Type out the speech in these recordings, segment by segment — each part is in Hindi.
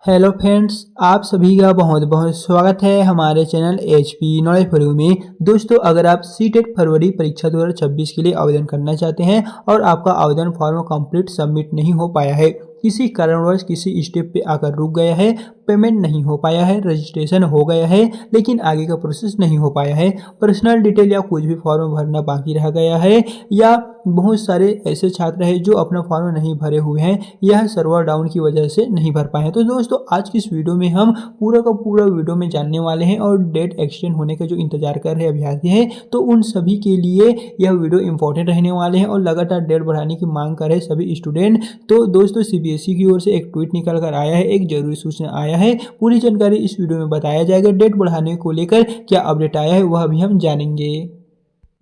हेलो फ्रेंड्स, आप सभी का बहुत बहुत स्वागत है हमारे channel HP knowledge for you में। दोस्तों, अगर आप सीटेट फरवरी परीक्षा 2026 के लिए आवेदन करना चाहते हैं और आपका आवेदन फॉर्म कंप्लीट सबमिट नहीं हो पाया है, किसी कारणवश किसी स्टेप पे आकर रुक गया है, पेमेंट नहीं हो पाया है, रजिस्ट्रेशन हो गया है लेकिन आगे का प्रोसेस नहीं हो पाया है, पर्सनल डिटेल या कुछ भी फॉर्म भरना बाकी रह गया है, या बहुत सारे ऐसे छात्र हैं जो अपना फॉर्म नहीं भरे हुए हैं, यह सर्वर डाउन की वजह से नहीं भर पाए हैं। तो दोस्तों, आज की इस वीडियो में हम पूरा का पूरा वीडियो में जानने वाले हैं और डेट एक्सटेंड होने का जो इंतजार कर रहे अभ्यर्थी हैं, तो उन सभी के लिए यह वीडियो इंपॉर्टेंट रहने वाले हैं और लगातार डेट बढ़ाने की मांग कर रहे सभी स्टूडेंट। तो दोस्तों, सीबीएसई की ओर से एक ट्वीट निकल कर आया है, एक जरूरी सूचना आया है, पूरी जानकारी इस वीडियो में बताया जाएगा। डेट बढ़ाने को लेकर क्या अपडेट आया है वह भी हम जानेंगे।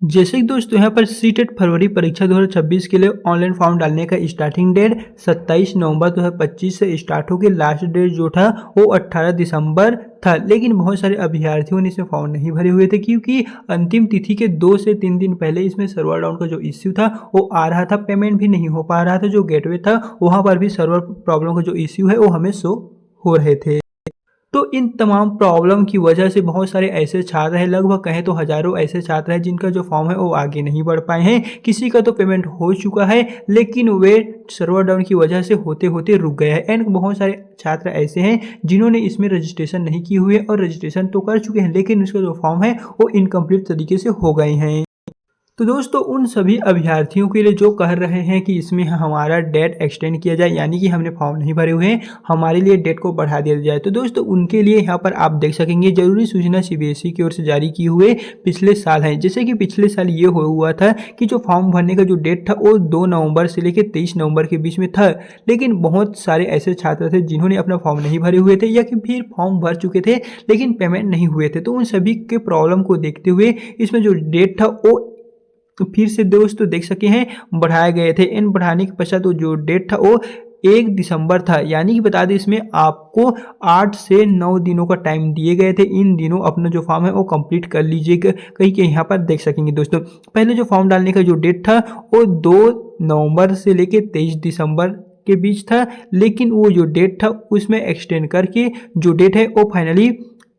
जैसे कि दोस्तों, यहाँ पर सीटेट फरवरी परीक्षा 2026 के लिए ऑनलाइन फॉर्म डालने का स्टार्टिंग डेट 27 नवंबर 2025 से स्टार्ट होकर लास्ट डेट जो था वो 18 दिसंबर था, लेकिन बहुत सारे अभ्यर्थियों ने इसमें फॉर्म नहीं भरे हुए थे क्योंकि अंतिम तिथि के 2 से 3 दिन पहले इसमें सर्वर डाउन का जो इश्यू था वो आ रहा था, पेमेंट भी नहीं हो पा रहा था, जो गेटवे था वहाँ पर भी सर्वर प्रॉब्लम का जो इश्यू है वो हमें शो हो रहे थे। तो इन तमाम प्रॉब्लम की वजह से बहुत सारे ऐसे छात्र हैं, लगभग कहें तो हजारों ऐसे छात्र हैं जिनका जो फॉर्म है वो आगे नहीं बढ़ पाए हैं। किसी का तो पेमेंट हो चुका है लेकिन वे सर्वर डाउन की वजह से होते होते रुक गया है। एंड बहुत सारे छात्र ऐसे हैं जिन्होंने इसमें रजिस्ट्रेशन नहीं की हुई है और रजिस्ट्रेशन तो कर चुके हैं लेकिन उसका जो फॉर्म है वो इनकम्प्लीट तरीके से हो गए हैं। तो दोस्तों, उन सभी अभ्यर्थियों के लिए जो कह रहे हैं कि इसमें हमारा डेट एक्सटेंड किया जाए, यानी कि हमने फॉर्म नहीं भरे हुए हैं, हमारे लिए डेट को बढ़ा दिया जाए, तो दोस्तों उनके लिए यहाँ पर आप देख सकेंगे जरूरी सूचना सीबीएसई की ओर से जारी किए हुए पिछले साल है। जैसे कि पिछले साल ये हुआ था कि जो फॉर्म भरने का जो डेट था वो 2 नवंबर से लेकर 23 नवंबर के बीच में था, लेकिन बहुत सारे ऐसे छात्र थे जिन्होंने अपना फॉर्म नहीं भरे हुए थे या कि फिर फॉर्म भर चुके थे लेकिन पेमेंट नहीं हुए थे। तो उन सभी के प्रॉब्लम को देखते हुए इसमें जो डेट था वो तो फिर से दोस्तों देख सके हैं बढ़ाए गए थे। इन बढ़ाने के पश्चात तो जो डेट था वो 1 दिसंबर था, यानी कि बता दें इसमें आपको 8 से 9 दिनों का टाइम दिए गए थे। इन दिनों अपना जो फॉर्म है वो कंप्लीट कर लीजिएगा। कहीं के यहाँ पर देख सकेंगे दोस्तों, पहले जो फॉर्म डालने का जो डेट था वो 2 नवंबर से लेकर 23 दिसंबर के बीच था, लेकिन वो जो डेट था उसमें एक्सटेंड करके जो डेट है वो फाइनली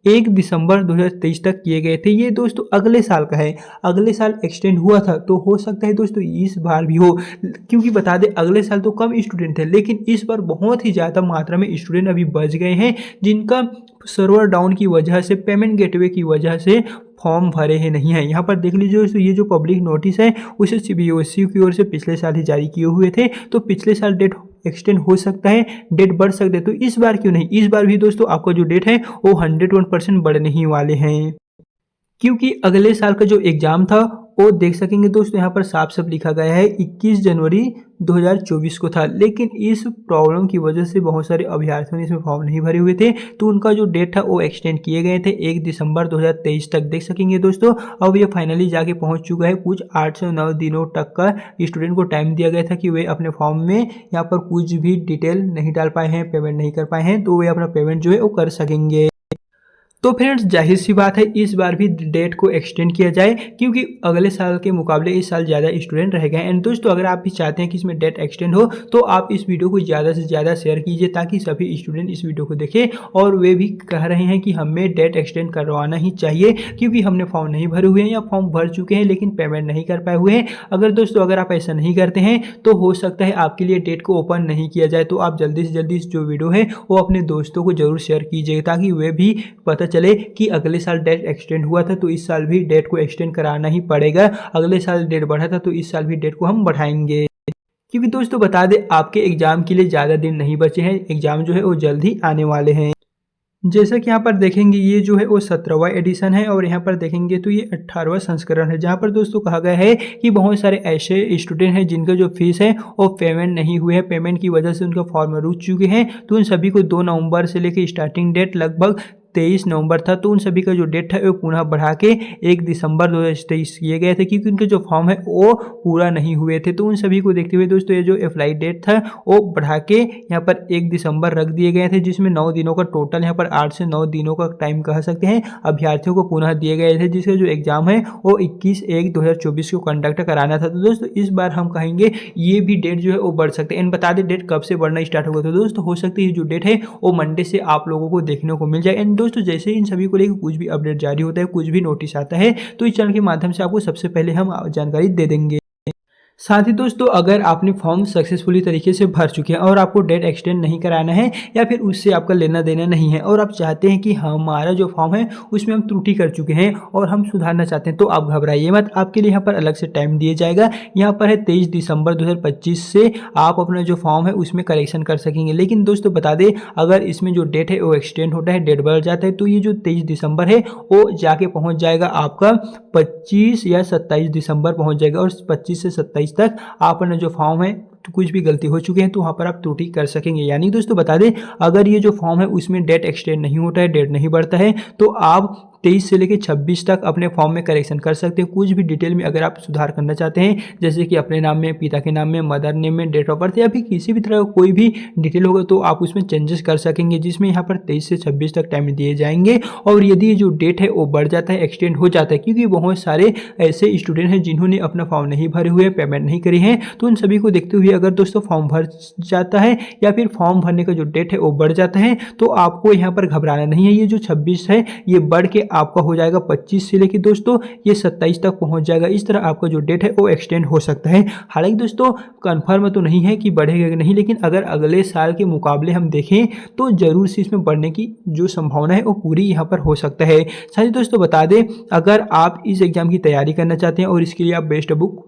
1 दिसंबर 2023 तक किए गए थे। ये दोस्तों अगले साल का है, अगले साल एक्सटेंड हुआ था, तो हो सकता है दोस्तों इस बार भी हो, क्योंकि बता दें अगले साल तो कम स्टूडेंट थे लेकिन इस बार बहुत ही ज़्यादा मात्रा में स्टूडेंट अभी बच गए हैं जिनका सर्वर डाउन की वजह से, पेमेंट गेटवे की वजह से फॉर्म भरे ही नहीं है। यहाँ पर देख लीजिए दोस्तों, ये जो पब्लिक नोटिस है उसे सीबीएसई की ओर से पिछले साल ही जारी किए हुए थे, तो पिछले साल डेट एक्सटेंड हो सकता है, डेट बढ़ सकते हैं, तो इस बार क्यों नहीं, इस बार भी दोस्तों आपका जो डेट है वो 101% बढ़ने ही वाले हैं। क्योंकि अगले साल का जो एग्ज़ाम था वो देख सकेंगे दोस्तों, यहाँ पर साफ साफ लिखा गया है 21 जनवरी 2024 को था, लेकिन इस प्रॉब्लम की वजह से बहुत सारे अभ्यर्थियों ने इसमें फॉर्म नहीं भरे हुए थे, तो उनका जो डेट था वो एक्सटेंड किए गए थे 1 दिसंबर 2023 तक। देख सकेंगे दोस्तों, अब ये फाइनली जाके पहुंच चुका है। कुछ 8 से 9 दिनों तक का स्टूडेंट को टाइम दिया गया था कि वे अपने फॉर्म में यहाँ पर कुछ भी डिटेल नहीं डाल पाए हैं, पेमेंट नहीं कर पाए हैं, तो वे अपना पेमेंट जो है वो कर सकेंगे। तो फ्रेंड्स, जाहिर सी बात है इस बार भी डेट को एक्सटेंड किया जाए क्योंकि अगले साल के मुकाबले इस साल ज़्यादा स्टूडेंट रह गए हैं। एंड दोस्तों, अगर आप भी चाहते हैं कि इसमें डेट एक्सटेंड हो तो आप इस वीडियो को ज़्यादा से ज़्यादा शेयर कीजिए ताकि सभी स्टूडेंट इस वीडियो को देखें और वे भी कह रहे हैं कि हमें डेट एक्सटेंड करवाना ही चाहिए क्योंकि हमने फॉर्म नहीं भरे हुए हैं या फॉर्म भर चुके हैं लेकिन पेमेंट नहीं कर पाए हुए हैं। अगर दोस्तों अगर आप ऐसा नहीं करते हैं तो हो सकता है आपके लिए डेट को ओपन नहीं किया जाए, तो आप जल्दी से जल्दी इस जो वीडियो है वो अपने दोस्तों को जरूर शेयर कीजिए ताकि वे भी पता चले कि अगले साल डेट एक्सटेंड हुआ था तो इस साल भी डेट को एक्सटेंड कराना ही पड़ेगा। अगले साल डेट बढ़ा था तो इस साल भी डेट को हम बढ़ाएंगे, क्योंकि दोस्तों बता दें आपके एग्जाम के लिए ज़्यादा दिन नहीं बचे हैं, एग्जाम जो है वो जल्द ही आने वाले हैं। जैसा कि यहाँ पर देखेंगे ये जो है वो 17वां एडिशन है और यहाँ पर देखेंगे तो ये 18वां संस्करण है, जहाँ पर दोस्तों कहा गया है कि बहुत सारे ऐसे स्टूडेंट हैं जिनका जो फीस है वो पेमेंट नहीं हुए हैं, पेमेंट की वजह से उनका फॉर्म रुक चुके हैं, तो उन सभी को 2 नवंबर से लेकर स्टार्टिंग डेट लगभग 23 नवंबर था, तो उन सभी का जो डेट है वो पुनः बढ़ा के 1 दिसंबर 2023 किए गए थे, क्योंकि उनके जो फॉर्म है वो पूरा नहीं हुए थे। तो उन सभी को देखते हुए दोस्तों ये जो अप्लाई डेट था वो बढ़ा के यहाँ पर 1 दिसंबर रख दिए गए थे, जिसमें 9 दिनों का टोटल यहाँ पर 8 से 9 दिनों का टाइम कह सकते हैं अभ्यर्थियों को पुनः दिए गए थे, जिसका जो एग्जाम है वो 21/1/2024 को कंडक्ट कराना था। तो दोस्तों इस बार हम कहेंगे ये भी डेट जो है वो बढ़ सकते हैं। इन बता दें डेट कब से बढ़ना स्टार्ट होगा, तो दोस्तों हो सकता है ये जो डेट है वो मंडे से आप लोगों को देखने को मिल जाए। एंड दोस्तों जैसे इन सभी को लेकर कुछ भी अपडेट जारी होता है, कुछ भी नोटिस आता है, तो इस चैनल के माध्यम से आपको सबसे पहले हम जानकारी दे देंगे। साथ ही दोस्तों अगर आपने फॉर्म सक्सेसफुली तरीके से भर चुके हैं और आपको डेट एक्सटेंड नहीं कराना है या फिर उससे आपका लेना देना नहीं है और आप चाहते हैं कि हमारा जो फॉर्म है उसमें हम त्रुटि कर चुके हैं और हम सुधारना चाहते हैं, तो आप घबराइए मत, आपके लिए यहाँ पर अलग से टाइम दिया जाएगा। यहाँ पर है 23 दिसंबर 2025 से आप अपना जो फॉर्म है उसमें करेक्शन कर सकेंगे। लेकिन दोस्तों बता दें अगर इसमें जो डेट है वो एक्सटेंड होता है, डेट बढ़ जाता है, तो ये जो 23 दिसंबर है वो जाके पहुँच जाएगा आपका 25 या 27 दिसंबर पहुँच जाएगा, और 25 से 27 तक आप अपना जो फॉर्म है तो कुछ भी गलती हो चुके हैं तो वहाँ पर आप त्रुटि कर सकेंगे। यानी दोस्तों बता दें अगर ये जो फॉर्म है उसमें डेट एक्सटेंड नहीं होता है, डेट नहीं बढ़ता है, तो आप 23 से लेकर 26 तक अपने फॉर्म में करेक्शन कर सकते हैं। कुछ भी डिटेल में अगर आप सुधार करना चाहते हैं, जैसे कि अपने नाम में, पिता के नाम में, मदर नेम में, डेट ऑफ बर्थ या फिर किसी भी तरह का कोई भी डिटेल होगा तो आप उसमें चेंजेस कर सकेंगे, जिसमें यहाँ पर 23 से 26 तक टाइम दिए जाएंगे। और यदि ये जो डेट है वो बढ़ जाता है, एक्सटेंड हो जाता है, क्योंकि बहुत सारे ऐसे स्टूडेंट हैं जिन्होंने अपना फॉर्म नहीं भरे हुए, पेमेंट नहीं करी है, तो उन सभी को देखते हुए अगर दोस्तों फॉर्म भर जाता है या फिर फॉर्म भरने का जो डेट है वो बढ़ जाता है, तो आपको यहाँ पर घबराना नहीं है। ये जो 26 है ये बढ़ के आपका हो जाएगा 25 से लेकर दोस्तों ये 27 तक पहुंच जाएगा। इस तरह आपका जो डेट है वो एक्सटेंड हो सकता है। हालांकि दोस्तों कंफर्म तो नहीं है कि बढ़ेगा कि नहीं, लेकिन अगर अगले साल के मुकाबले हम देखें तो जरूर से इसमें बढ़ने की जो संभावना है वो पूरी यहाँ पर हो सकता है। साथ ही दोस्तों बता दें अगर आप इस एग्जाम की तैयारी करना चाहते हैं और इसके लिए आप बेस्ट बुक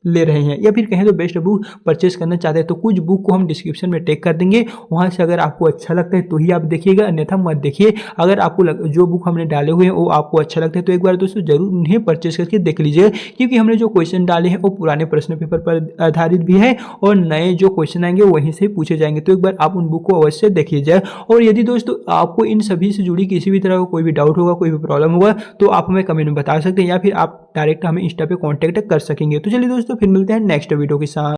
ले रहे हैं या फिर कहें तो बेस्ट बुक परचेस करना चाहते हैं, तो कुछ बुक को हम डिस्क्रिप्शन में टैग कर देंगे, वहां से अगर आपको अच्छा लगता है तो ही आप देखिएगा, अन्यथा मत देखिए। अगर आपको जो बुक हमने डाले हुए हैं वो आपको अच्छा लगता है तो एक बार दोस्तों जरूर उन्हें परचेस करके देख लीजिएगा, क्योंकि हमने जो क्वेश्चन डाले हैं वो पुराने प्रश्न पेपर पर आधारित भी है और नए जो क्वेश्चन आएंगे वहीं से पूछे जाएंगे, तो एक बार आप उन बुक को अवश्य देख लीजिए। और यदि दोस्तों आपको इन सभी से जुड़ी किसी भी तरह का कोई भी डाउट होगा, कोई भी प्रॉब्लम होगा, तो आप हमें कमेंट में बता सकते हैं या फिर आप डायरेक्ट हमें इंस्टा पे कॉन्टैक्ट कर सकेंगे। तो चलिए दोस्तों फिर मिलते हैं नेक्स्ट वीडियो के साथ।